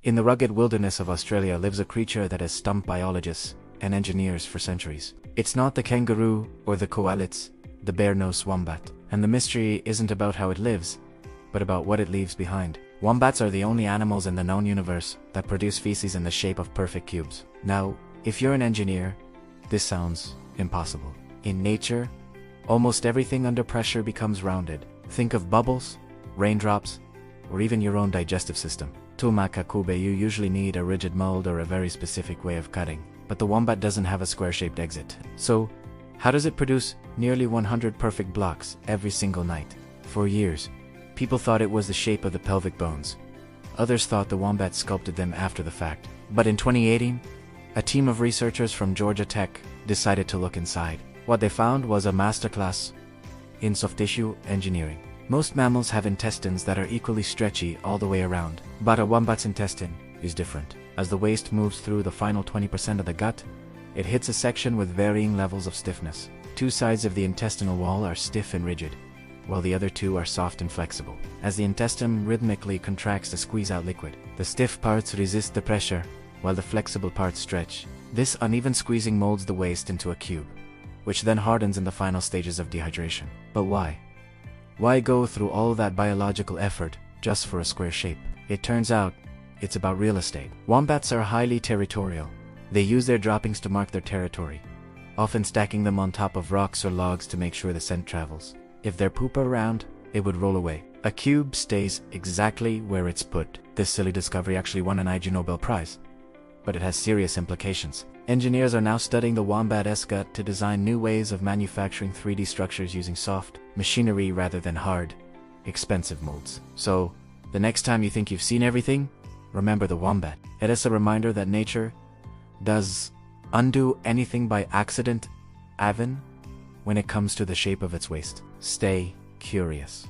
In the rugged wilderness of Australia lives a creature that has stumped biologists and engineers for centuries. It's not the kangaroo or the koala, it's the bare-nosed wombat. And the mystery isn't about how it lives, but about what it leaves behind. Wombats are the only animals in the known universe that produce feces in the shape of perfect cubes. Now, if you're an engineer, this sounds impossible. In nature, almost everything under pressure becomes rounded. Think of bubbles, raindrops, or even your own digestive system. To make a cube, you usually need a rigid mold or a very specific way of cutting. But the wombat doesn't have a square-shaped exit. So, how does it produce nearly 100 perfect blocks every single night? For years, people thought it was the shape of the pelvic bones. Others thought the wombat sculpted them after the fact. But in 2018, a team of researchers from Georgia Tech decided to look inside. What they found was a masterclass in soft tissue engineering. Most mammals have intestines that are equally stretchy all the way around, but a wombat's intestine is different. As the waste moves through the final 20% of the gut, it hits a section with varying levels of stiffness. Two sides of the intestinal wall are stiff and rigid, while the other two are soft and flexible. As the intestine rhythmically contracts to squeeze out liquid, the stiff parts resist the pressure, while the flexible parts stretch. This uneven squeezing molds the waste into a cube, which then hardens in the final stages of dehydration. But why? Why go through all that biological effort just for a square shape? It turns out, it's about real estate. Wombats are highly territorial. They use their droppings to mark their territory, often stacking them on top of rocks or logs to make sure the scent travels. If their poop are around, it would roll away. A cube stays exactly where it's put. This silly discovery actually won an IG Nobel Prize, but it has serious implications. Engineers are now studying the wombat's gut to design new ways of manufacturing 3D structures using soft machinery rather than hard, expensive molds. So, the next time you think you've seen everything, remember the wombat. It is a reminder that nature does undo anything by accident, even when it comes to the shape of its waist. Stay curious.